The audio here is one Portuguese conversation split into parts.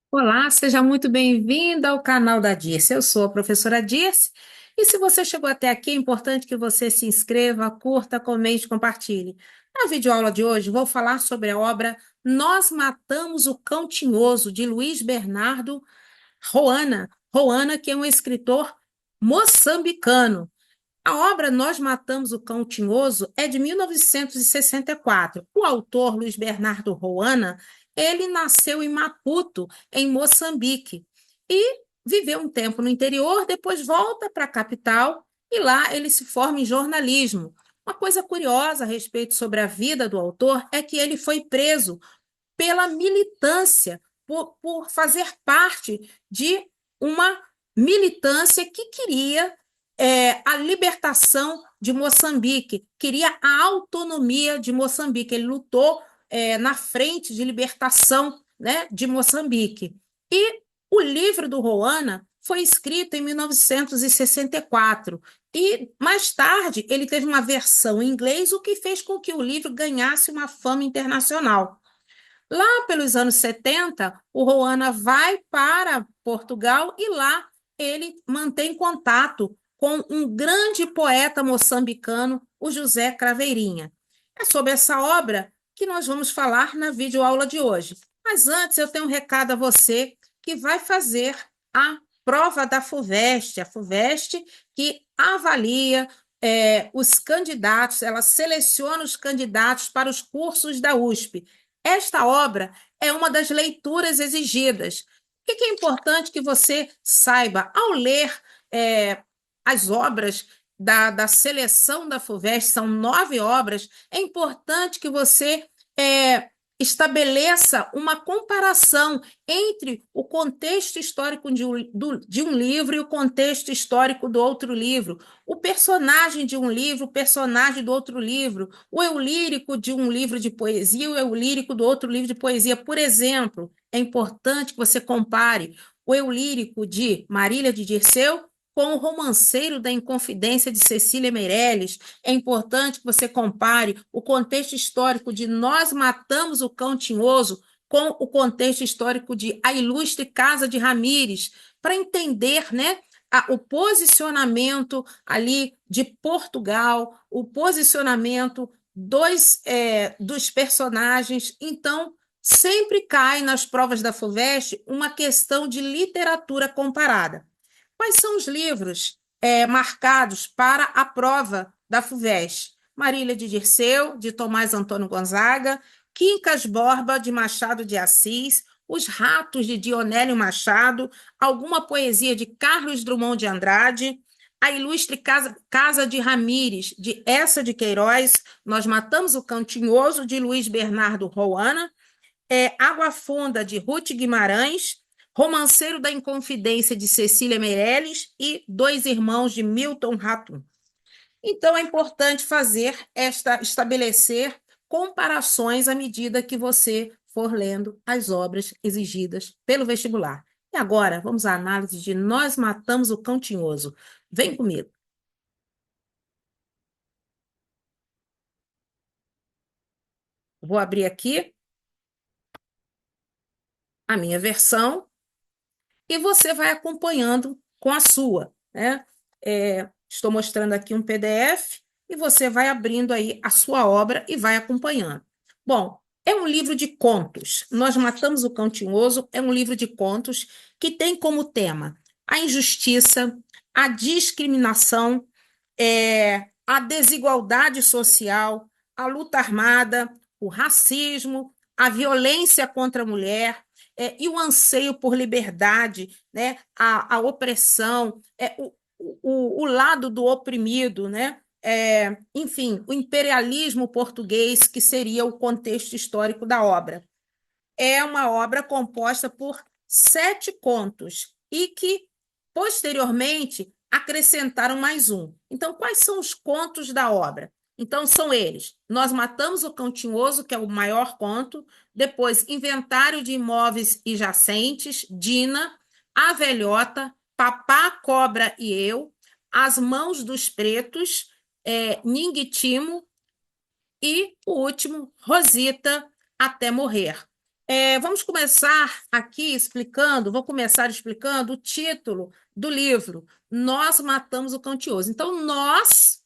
Olá, seja muito bem-vinda ao canal da Dirce. Eu sou a professora Dirce e se você chegou até aqui, é importante que você se inscreva, curta, comente, compartilhe. Na videoaula de hoje, vou falar sobre a obra Nós Matamos o Cão Tinhoso, de Luiz Bernardo Roana. Roana, que é um escritor moçambicano. A obra Nós Matamos o Cão Tinhoso é de 1964. O autor, Luiz Bernardo Roana, ele nasceu em Maputo, em Moçambique, e viveu um tempo no interior, depois volta para a capital e lá ele se forma em jornalismo. Uma coisa curiosa a respeito sobre a vida do autor é que ele foi preso pela militância, por fazer parte de uma militância que queria a libertação de Moçambique, queria a autonomia de Moçambique. Ele lutou na frente de libertação, né, de Moçambique. E o livro do Roana foi escrito em 1964 e mais tarde ele teve uma versão em inglês, o que fez com que o livro ganhasse uma fama internacional. Lá pelos anos 70, o Roana vai para Portugal e lá ele mantém contato com um grande poeta moçambicano, o José Craveirinha. É sobre essa obra que nós vamos falar na videoaula de hoje. Mas antes eu tenho um recado a você que vai fazer a prova da FUVEST, a FUVEST que avalia os candidatos, ela seleciona os candidatos para os cursos da USP. Esta obra é uma das leituras exigidas. O que é importante que você saiba ao ler as obras da seleção da FUVEST, são 9 obras, é importante que você estabeleça uma comparação entre o contexto histórico de um livro e o contexto histórico do outro livro, o personagem de um livro, o personagem do outro livro, o eu lírico de um livro de poesia e o eu lírico do outro livro de poesia. Por exemplo, é importante que você compare o eu lírico de Marília de Dirceu com o romanceiro da Inconfidência de Cecília Meirelles. É importante que você compare o contexto histórico de Nós Matamos o Cão Tinhoso com o contexto histórico de A Ilustre Casa de Ramires, para entender, né, o posicionamento ali de Portugal, o posicionamento dos personagens. Então, sempre cai nas provas da FUVEST uma questão de literatura comparada. Quais são os livros marcados para a prova da FUVEST? Marília de Dirceu, de Tomás Antônio Gonzaga, Quincas Borba, de Machado de Assis, Os Ratos, de Dionélio Machado, alguma poesia de Carlos Drummond de Andrade, A Ilustre Casa de Ramires, de Essa de Queiroz, Nós Matamos o Cantinhoso, de Luiz Bernardo Roana, Água Funda, de Ruth Guimarães, Romanceiro da Inconfidência, de Cecília Meirelles e Dois Irmãos, de Milton Ratum. Então, é importante estabelecer comparações à medida que você for lendo as obras exigidas pelo vestibular. E agora, vamos à análise de Nós Matamos o Cão Tinhoso. Vem comigo. Vou abrir aqui a minha versão e você vai acompanhando com a sua, né? Estou mostrando aqui um PDF e você vai abrindo aí a sua obra e vai acompanhando. Bom, é um livro de contos. Nós Matamos o Cão Tinhoso é um livro de contos que tem como tema a injustiça, a discriminação, a desigualdade social, a luta armada, o racismo, a violência contra a mulher, e o anseio por liberdade, né? A opressão, o lado do oprimido, né? Enfim, o imperialismo português, que seria o contexto histórico da obra. É uma obra composta por 7 contos e que, posteriormente, acrescentaram mais um. Então, quais são os contos da obra? Então, são eles: Nós Matamos o Cão Tinhoso, que é o maior conto, depois Inventário de Imóveis e Jacentes, Dina, A Velhota, Papá, Cobra e Eu, As Mãos dos Pretos, Ninguitimo e o último, Rosita, Até Morrer. Vamos começar aqui explicando, vou começar explicando o título do livro, Nós Matamos o Cão Tinhoso. Então, nós,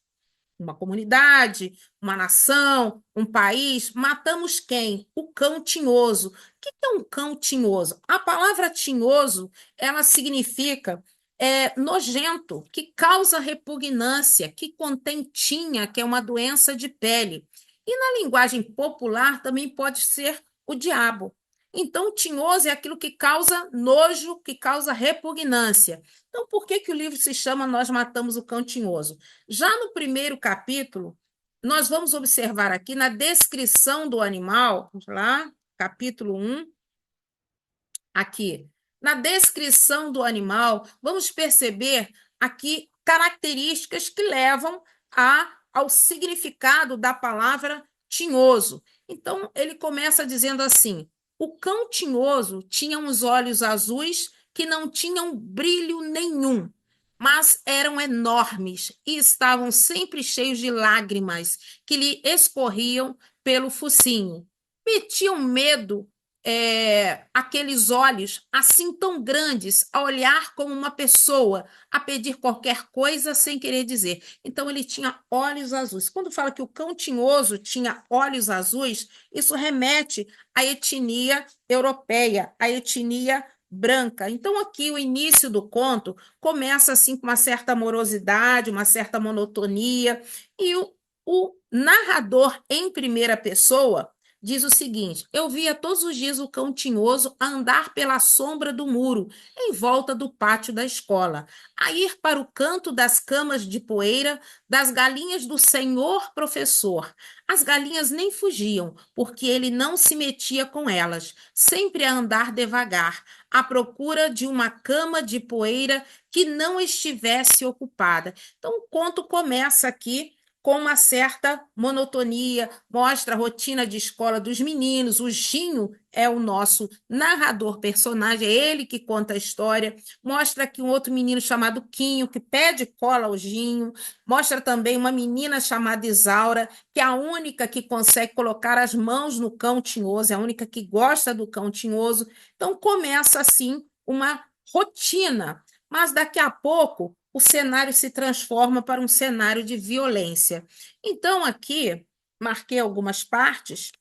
uma comunidade, uma nação, um país, matamos quem? O cão tinhoso. O que é um cão tinhoso? A palavra tinhoso, ela significa nojento, que causa repugnância, que contém tinha, que é uma doença de pele. E na linguagem popular também pode ser o diabo. Então, o tinhoso é aquilo que causa nojo, que causa repugnância. Então, por que que o livro se chama Nós Matamos o Cão Tinhoso? Já no primeiro capítulo, nós vamos observar aqui na descrição do animal, vamos lá, capítulo 1, aqui. Na descrição do animal, vamos perceber aqui características que levam ao significado da palavra tinhoso. Então, ele começa dizendo assim: o cão tinhoso tinha uns olhos azuis que não tinham brilho nenhum, mas eram enormes e estavam sempre cheios de lágrimas que lhe escorriam pelo focinho. Metiam medo aqueles olhos assim tão grandes, a olhar como uma pessoa, a pedir qualquer coisa sem querer dizer. Então ele tinha olhos azuis. Quando fala que o cão tinhoso tinha olhos azuis, isso remete à etnia europeia, à etnia branca. Então aqui o início do conto começa assim com uma certa morosidade, uma certa monotonia, e o narrador em primeira pessoa diz o seguinte: eu via todos os dias o cão tinhoso a andar pela sombra do muro, em volta do pátio da escola, a ir para o canto das camas de poeira das galinhas do senhor professor. As galinhas nem fugiam, porque ele não se metia com elas, sempre a andar devagar, à procura de uma cama de poeira que não estivesse ocupada. Então, o conto começa aqui com uma certa monotonia, mostra a rotina de escola dos meninos. O Ginho é o nosso narrador personagem, é ele que conta a história. Mostra aqui um outro menino chamado Quinho, que pede cola ao Ginho. Mostra também uma menina chamada Isaura, que é a única que consegue colocar as mãos no cão tinhoso, é a única que gosta do cão tinhoso. Então começa assim uma rotina, mas daqui a pouco o cenário se transforma para um cenário de violência. Então, aqui, marquei algumas partes,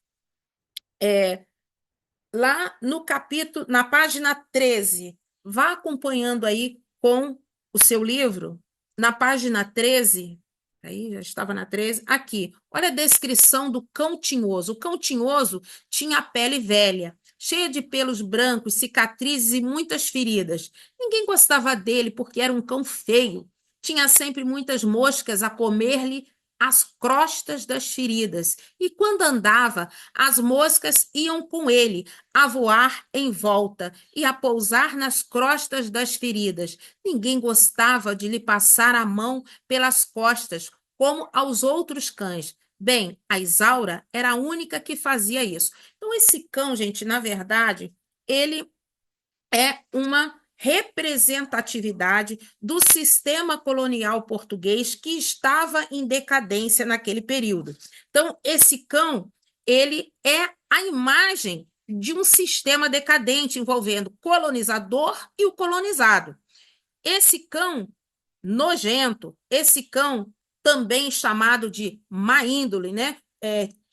lá no capítulo, na página 13, vá acompanhando aí com o seu livro, na página 13, aí já estava na 13, aqui, olha a descrição do cão tinhoso. O cão tinhoso tinha a pele velha, cheia de pelos brancos, cicatrizes e muitas feridas. Ninguém gostava dele porque era um cão feio. Tinha sempre muitas moscas a comer-lhe as crostas das feridas, e quando andava, as moscas iam com ele, a voar em volta e a pousar nas crostas das feridas. Ninguém gostava de lhe passar a mão pelas costas, como aos outros cães. Bem, a Isaura era a única que fazia isso. Então, esse cão, gente, na verdade, ele é uma representatividade do sistema colonial português que estava em decadência naquele período. Então, esse cão, ele é a imagem de um sistema decadente envolvendo colonizador e o colonizado. Esse cão nojento, esse cão também chamado de má índole, né?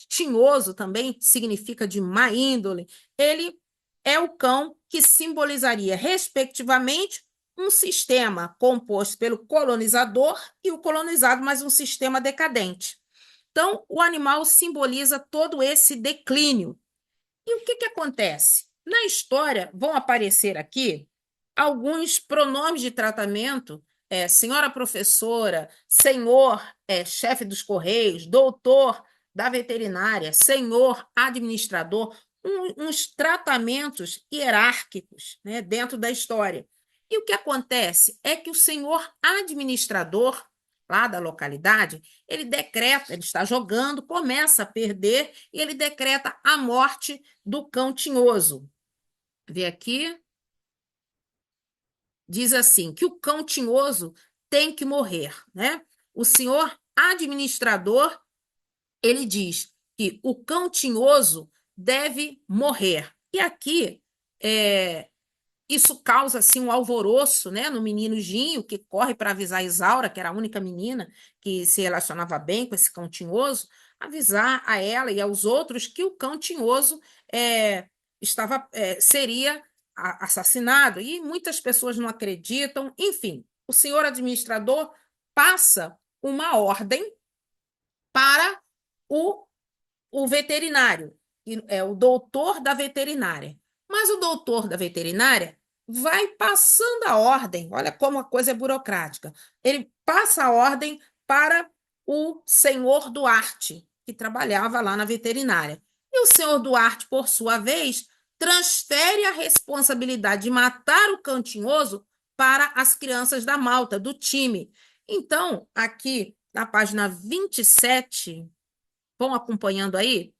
Tinhoso também significa de má índole. Ele é o cão que simbolizaria, respectivamente, um sistema composto pelo colonizador e o colonizado, mas um sistema decadente. Então, o animal simboliza todo esse declínio. E o que acontece? Na história, vão aparecer aqui alguns pronomes de tratamento, senhora professora, senhor chefe dos Correios, doutor da veterinária, senhor administrador, uns tratamentos hierárquicos, né, dentro da história. E o que acontece é que o senhor administrador, lá da localidade, ele decreta, ele está jogando, começa a perder, e ele decreta a morte do cão tinhoso. Vê aqui, diz assim, que o cão tinhoso tem que morrer, né? O senhor administrador, ele diz que o cão tinhoso deve morrer. E aqui, é, isso causa assim um alvoroço, né, no menino Ginho, que corre para avisar a Isaura, que era a única menina que se relacionava bem com esse cão tinhoso, avisar a ela e aos outros que o cão tinhoso é, seria assassinado. E muitas pessoas não acreditam. Enfim, o senhor administrador passa uma ordem para o o veterinário, é o doutor da veterinária. Mas o doutor da veterinária vai passando a ordem, olha como a coisa é burocrática. Ele passa a ordem para o senhor Duarte, que trabalhava lá na veterinária. E o senhor Duarte, por sua vez, transfere a responsabilidade de matar o cantinhoso para as crianças da Malta, do time. Então, aqui na página 27, vão acompanhando aí,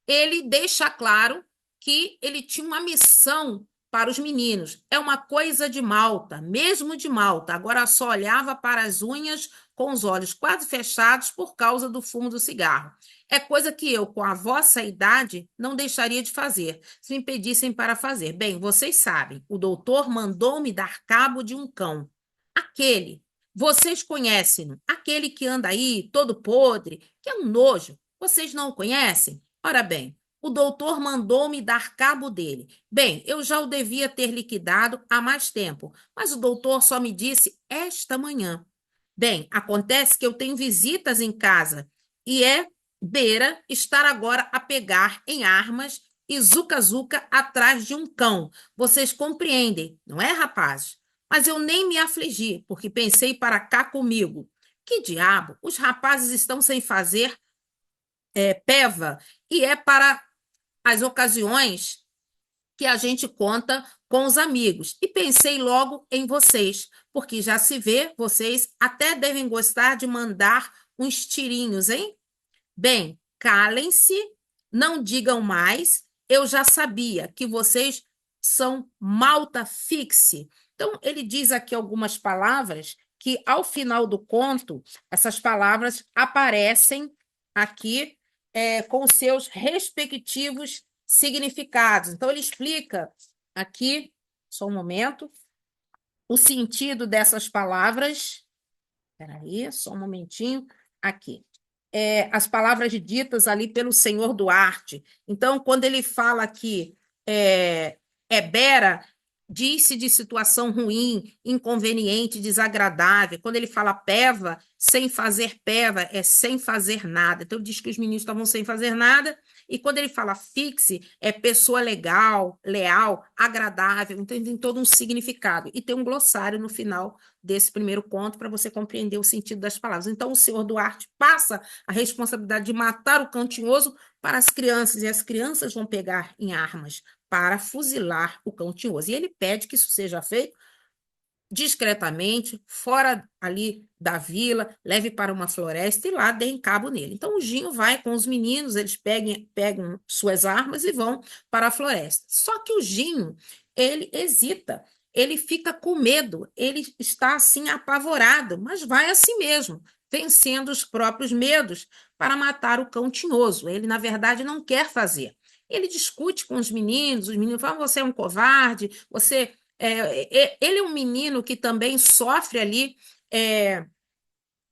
ele deixa claro que ele tinha uma missão para os meninos. É uma coisa de Malta, mesmo de Malta. Agora só olhava para as unhas com os olhos quase fechados por causa do fumo do cigarro. É coisa que eu, com a vossa idade, não deixaria de fazer, se me pedissem para fazer. Bem, vocês sabem, o doutor mandou-me dar cabo de um cão. Aquele, vocês conhecem, aquele que anda aí, todo podre, que é um nojo. Vocês não o conhecem? Ora bem, o doutor mandou-me dar cabo dele. Bem, eu já o devia ter liquidado há mais tempo, mas o doutor só me disse esta manhã. Bem, acontece que eu tenho visitas em casa e é beira estar agora a pegar em armas e zuca-zuca atrás de um cão. Vocês compreendem, não é, rapazes? Mas eu nem me afligi, porque pensei para cá comigo. Que diabo, os rapazes estão sem fazer peva e é para as ocasiões que a gente conta com os amigos. E pensei logo em vocês, porque já se vê, vocês até devem gostar de mandar uns tirinhos, hein? Bem, calem-se, não digam mais. Eu já sabia que vocês são malta fixe. Então, ele diz aqui algumas palavras que, ao final do conto, essas palavras aparecem aqui com os seus respectivos significados. Então, ele explica aqui, só um momento, o sentido dessas palavras. Espera aí, só um momentinho. Aqui. As palavras ditas ali pelo senhor Duarte. Então, quando ele fala que Bera, diz-se de situação ruim, inconveniente, desagradável. Quando ele fala peva, sem fazer peva, é sem fazer nada. Então, ele diz que os meninos estavam sem fazer nada. E quando ele fala fixe, é pessoa legal, leal, agradável. Então, tem todo um significado. E tem um glossário no final desse primeiro conto para você compreender o sentido das palavras. Então, o senhor Duarte passa a responsabilidade de matar o cantinhoso para as crianças, e as crianças vão pegar em armas para fuzilar o cão tinhoso. E ele pede que isso seja feito discretamente, fora ali da vila, leve para uma floresta e lá deem cabo nele. Então o Ginho vai com os meninos, eles pegam suas armas e vão para a floresta. Só que o Ginho, ele hesita, ele fica com medo, ele está assim apavorado, mas vai assim mesmo, vencendo os próprios medos para matar o cão tinhoso. Ele, na verdade, não quer fazer. Ele discute com os meninos falam: você é um covarde, ele é um menino que também sofre ali é,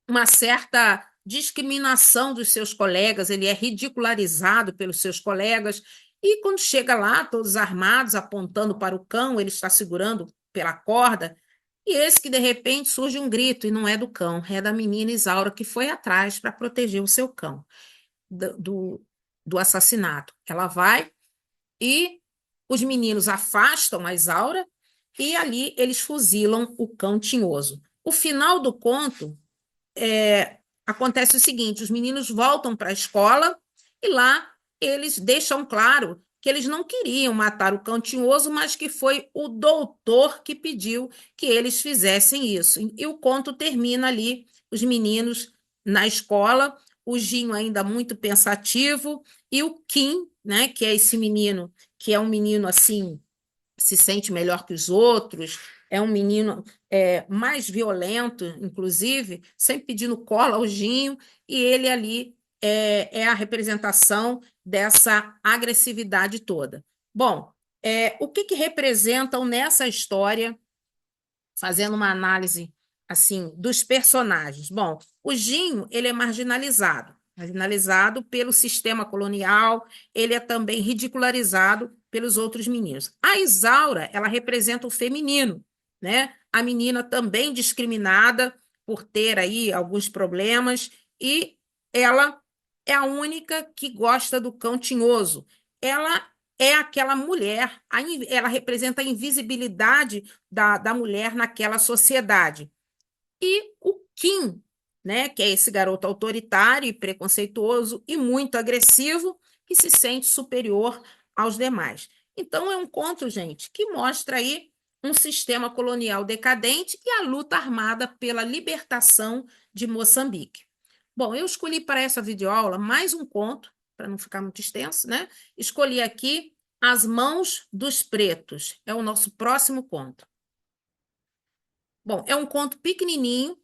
uma certa discriminação dos seus colegas, ele é ridicularizado pelos seus colegas, e quando chega lá, todos armados, apontando para o cão, ele está segurando pela corda, e eis que de repente surge um grito, e não é do cão, é da menina Isaura, que foi atrás para proteger o seu cão do assassinato. Ela vai e os meninos afastam a Isaura e ali eles fuzilam o cão tinhoso. O final do conto acontece o seguinte: os meninos voltam para a escola e lá eles deixam claro que eles não queriam matar o cão tinhoso, mas que foi o doutor que pediu que eles fizessem isso. E o conto termina ali, os meninos na escola, o Ginho ainda muito pensativo, e o Kim, né, que é esse menino, que é um menino assim, se sente melhor que os outros, é um menino mais violento, inclusive, sempre pedindo cola ao Ginho, e ele ali é a representação dessa agressividade toda. Bom, O que representam nessa história, fazendo uma análise assim dos personagens? Bom, o Ginho, ele é marginalizado pelo sistema colonial, ele é também ridicularizado pelos outros meninos. A Isaura, ela representa o feminino, né? A menina também discriminada por ter aí alguns problemas e ela é a única que gosta do cão tinhoso. Ela é aquela mulher, ela representa a invisibilidade da mulher naquela sociedade. E o Kim, né, que é esse garoto autoritário e preconceituoso e muito agressivo, que se sente superior aos demais. Então, é um conto, gente, que mostra aí um sistema colonial decadente e a luta armada pela libertação de Moçambique. Bom, eu escolhi para essa videoaula mais um conto, para não ficar muito extenso, né? Escolhi aqui As Mãos dos Pretos. É o nosso próximo conto. Bom, é um conto pequenininho,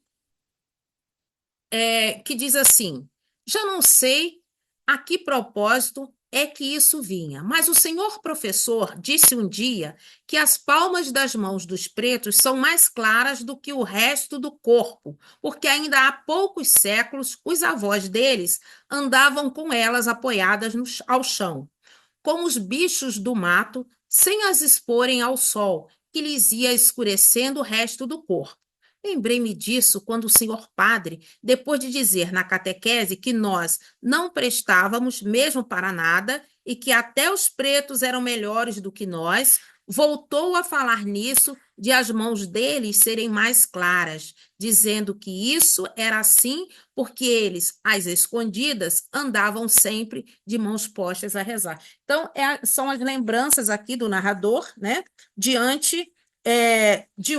que diz assim: já não sei a que propósito é que isso vinha, mas o senhor professor disse um dia que as palmas das mãos dos pretos são mais claras do que o resto do corpo, porque ainda há poucos séculos os avós deles andavam com elas apoiadas ao chão como os bichos do mato, sem as exporem ao sol, que lhes ia escurecendo o resto do corpo. Lembrei-me disso quando o senhor padre, depois de dizer na catequese que nós não prestávamos mesmo para nada e que até os pretos eram melhores do que nós, voltou a falar nisso de as mãos deles serem mais claras, dizendo que isso era assim porque eles, às escondidas, andavam sempre de mãos postas a rezar. Então, são as lembranças aqui do narrador, né, diante de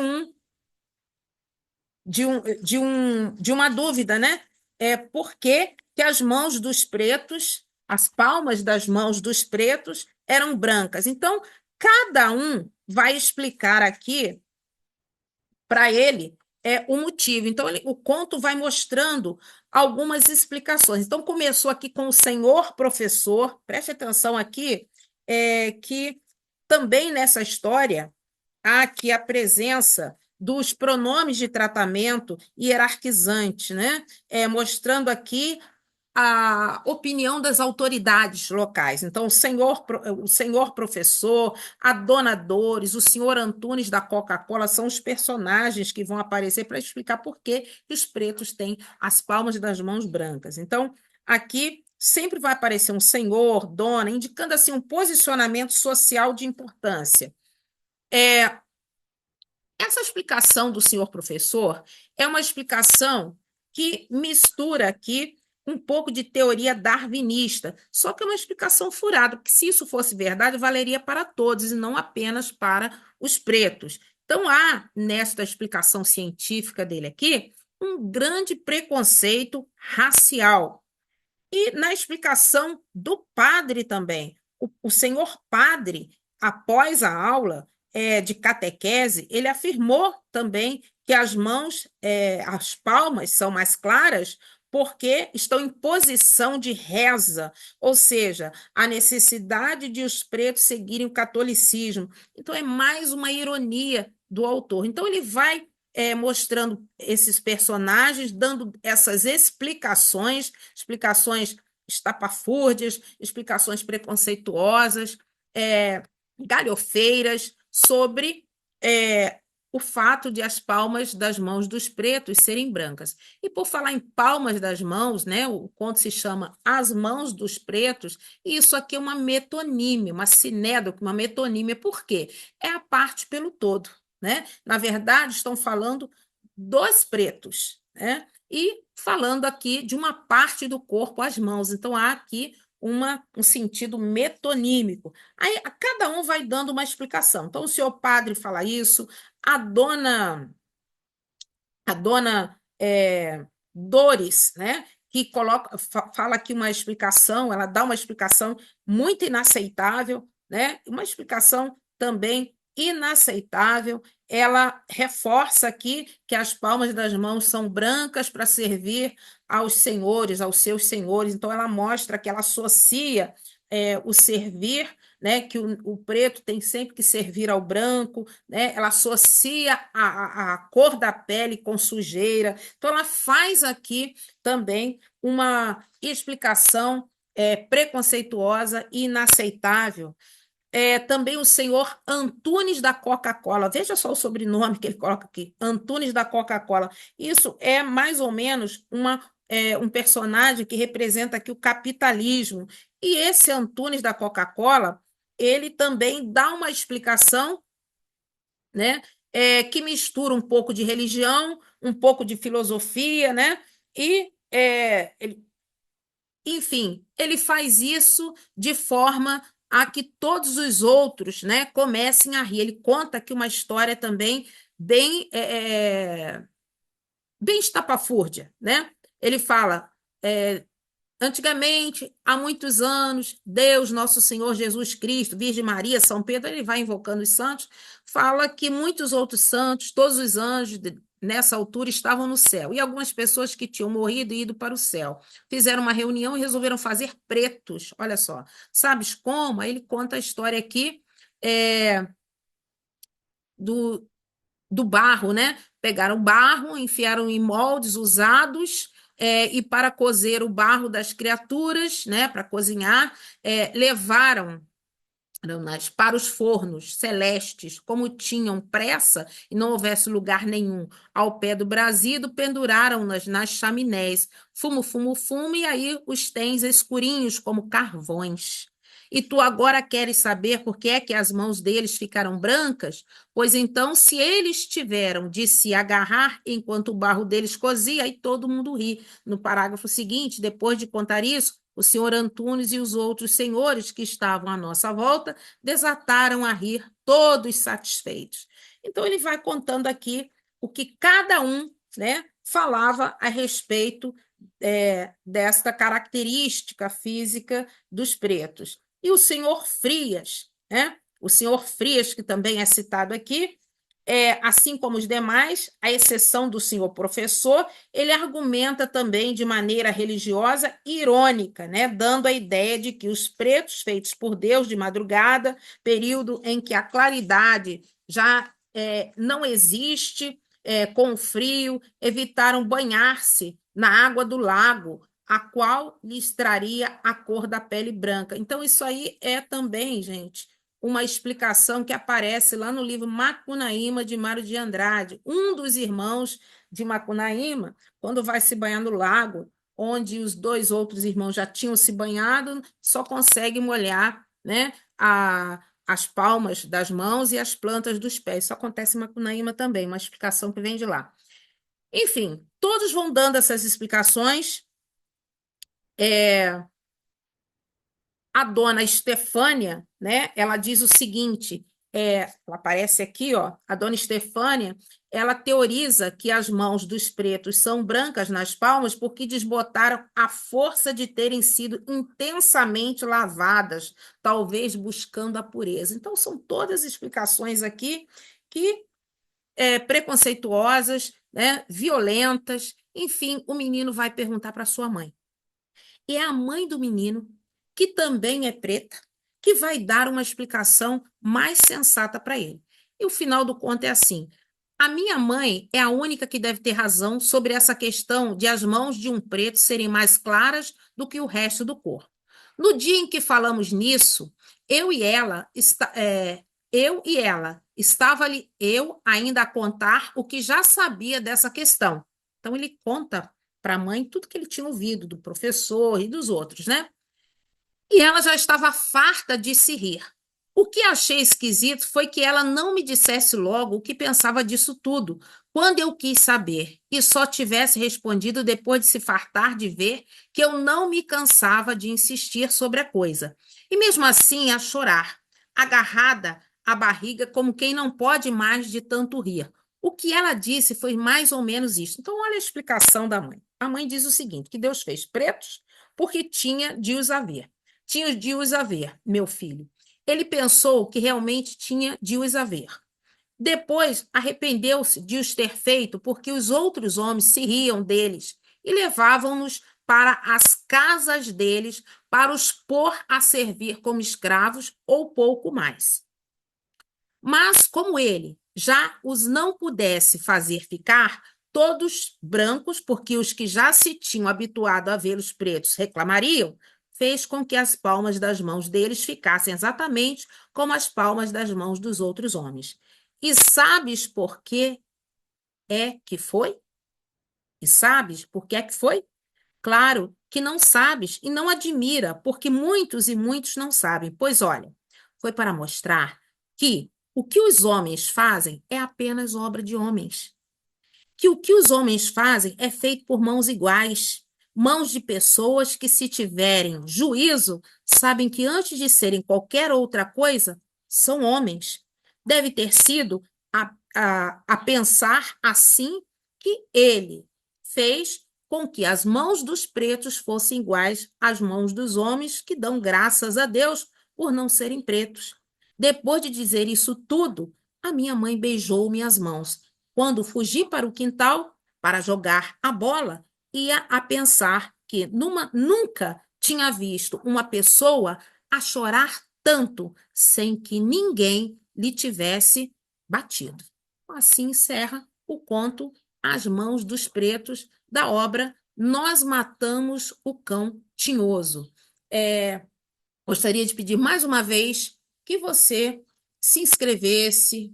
de uma dúvida, né? Por que as mãos dos pretos, as palmas das mãos dos pretos eram brancas? Então, cada um vai explicar aqui para ele o motivo. Então, o conto vai mostrando algumas explicações. Então, começou aqui com o senhor professor, preste atenção aqui, que também nessa história há aqui a presença dos pronomes de tratamento hierarquizante, né? Mostrando aqui a opinião das autoridades locais. Então, o senhor professor, a dona Dores, o senhor Antunes da Coca-Cola são os personagens que vão aparecer para explicar por que os pretos têm as palmas das mãos brancas. Então, aqui sempre vai aparecer um senhor, dona, indicando assim um posicionamento social de importância. Essa explicação do senhor professor é uma explicação que mistura aqui um pouco de teoria darwinista, só que é uma explicação furada, porque se isso fosse verdade, valeria para todos e não apenas para os pretos. Então, há, nesta explicação científica dele aqui, um grande preconceito racial. E na explicação do padre também, o senhor padre, após a aula de catequese, ele afirmou também que as mãos, as palmas são mais claras porque estão em posição de reza, ou seja, a necessidade de os pretos seguirem o catolicismo. Então, é mais uma ironia do autor. Então, ele vai mostrando esses personagens, dando essas explicações estapafúrdias, explicações preconceituosas, galhofeiras, sobre o fato de as palmas das mãos dos pretos serem brancas. E por falar em palmas das mãos, né, o conto se chama As Mãos dos Pretos, e isso aqui é uma metonímia, uma sinédoque, uma metonímia. Por quê? É a parte pelo todo, né? Na verdade, estão falando dos pretos, né? E falando aqui de uma parte do corpo, as mãos. Então, há aqui um sentido metonímico. Aí, cada um vai dando uma explicação. Então, o senhor padre fala isso, a dona Dores, né? Que fala aqui uma explicação, ela dá uma explicação muito inaceitável, né? Uma explicação também inaceitável. Ela reforça aqui que as palmas das mãos são brancas para servir aos senhores, aos seus senhores. Então, ela mostra que ela associa o servir, né, que o preto tem sempre que servir ao branco, né, ela associa a cor da pele com sujeira. Então, ela faz aqui também uma explicação preconceituosa e inaceitável. Também o senhor Antunes da Coca-Cola. Veja só o sobrenome que ele coloca aqui, Antunes da Coca-Cola. Isso é mais ou menos um personagem que representa aqui o capitalismo. E esse Antunes da Coca-Cola, ele também dá uma explicação, né, que mistura um pouco de religião, um pouco de filosofia, né? E enfim, ele faz isso de forma a que todos os outros, né, comecem a rir. Ele conta aqui uma história também bem, bem estapafúrdia, né? Ele fala, é, antigamente, há muitos anos, Deus, nosso Senhor Jesus Cristo, Virgem Maria, São Pedro, ele vai invocando os santos, fala que muitos outros santos, todos os anjos nessa altura estavam no céu. E algumas pessoas que tinham morrido e ido para o céu fizeram uma reunião e resolveram fazer pretos. Olha só, sabes como? Aí ele conta a história aqui é, do, do barro, né? Pegaram barro, enfiaram em moldes usados, e para cozer o barro das criaturas, né? Para cozinhar, levaram para os fornos celestes, como tinham pressa e não houvesse lugar nenhum ao pé do brasido, penduraram-nas nas chaminés. Fumo, fumo, fumo, e aí os tens escurinhos como carvões. E tu agora queres saber por que é que as mãos deles ficaram brancas? Pois então, se eles tiveram de se agarrar enquanto o barro deles cozia, aí todo mundo ri. No parágrafo seguinte, depois de contar isso, o senhor Antunes e os outros senhores que estavam à nossa volta desataram a rir, todos satisfeitos. Então, ele vai contando aqui o que cada um, né, falava a respeito desta característica física dos pretos. E o senhor Frias, né? O senhor Frias, que também é citado aqui, assim como os demais, à exceção do senhor professor, ele argumenta também de maneira religiosa e irônica, né, dando a ideia de que os pretos feitos por Deus de madrugada, período em que a claridade já não existe, com o frio, evitaram banhar-se na água do lago, a qual lhes traria a cor da pele branca. Então, isso aí é também, gente, uma explicação que aparece lá no livro Macunaíma, de Mário de Andrade. Um dos irmãos de Macunaíma, quando vai se banhar no lago, onde os dois outros irmãos já tinham se banhado, só consegue molhar, né, as palmas das mãos e as plantas dos pés. Isso acontece em Macunaíma também, uma explicação que vem de lá. Enfim, todos vão dando essas explicações. A dona Estefânia, né, ela diz o seguinte, ela aparece aqui, ó, a dona Estefânia, ela teoriza que as mãos dos pretos são brancas nas palmas porque desbotaram a força de terem sido intensamente lavadas, talvez buscando a pureza. Então, são todas explicações aqui que preconceituosas, né, violentas. Enfim, o menino vai perguntar para sua mãe. E é a mãe do menino, que também é preta, que vai dar uma explicação mais sensata para ele. E o final do conto é assim: a minha mãe é a única que deve ter razão sobre essa questão de as mãos de um preto serem mais claras do que o resto do corpo. No dia em que falamos nisso, eu e ela, estava ali eu ainda a contar o que já sabia dessa questão. Então ele conta para a mãe tudo que ele tinha ouvido do professor e dos outros, né? E ela já estava farta de se rir. O que achei esquisito foi que ela não me dissesse logo o que pensava disso tudo, quando eu quis saber, e só tivesse respondido depois de se fartar de ver que eu não me cansava de insistir sobre a coisa. E mesmo assim a chorar, agarrada à barriga como quem não pode mais de tanto rir. O que ela disse foi mais ou menos isso. Então, olha a explicação da mãe. A mãe diz o seguinte: que Deus fez pretos porque tinha de os haver. Tinha de os haver, meu filho. Ele pensou que realmente tinha de os haver. Depois arrependeu-se de os ter feito, porque os outros homens se riam deles e levavam-nos para as casas deles, para os pôr a servir como escravos ou pouco mais. Mas como ele já os não pudesse fazer ficar todos brancos, porque os que já se tinham habituado a vê-los pretos reclamariam, fez com que as palmas das mãos deles ficassem exatamente como as palmas das mãos dos outros homens. E sabes por que é que foi? E sabes por que é que foi? Claro que não sabes e não admira, porque muitos e muitos não sabem. Pois olha, foi para mostrar que o que os homens fazem é apenas obra de homens, que o que os homens fazem é feito por mãos iguais, mãos de pessoas que, se tiverem juízo, sabem que antes de serem qualquer outra coisa, são homens. Deve ter sido a pensar assim que ele fez com que as mãos dos pretos fossem iguais às mãos dos homens, que dão graças a Deus por não serem pretos. Depois de dizer isso tudo, a minha mãe beijou minhas mãos. Quando fugi para o quintal para jogar a bola, ia a pensar que nunca tinha visto uma pessoa a chorar tanto sem que ninguém lhe tivesse batido. Assim encerra o conto As Mãos dos Pretos, da obra Nós Matamos o Cão Tinhoso. Gostaria de pedir mais uma vez que você se inscrevesse,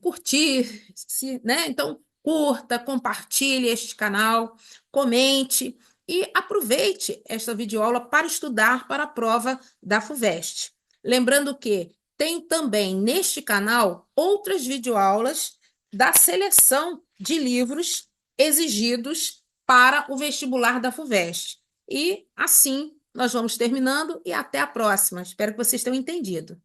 curtisse, né? Então, curta, compartilhe este canal, comente e aproveite esta videoaula para estudar para a prova da FUVEST. Lembrando que tem também neste canal outras videoaulas da seleção de livros exigidos para o vestibular da FUVEST. E assim nós vamos terminando e até a próxima. Espero que vocês tenham entendido.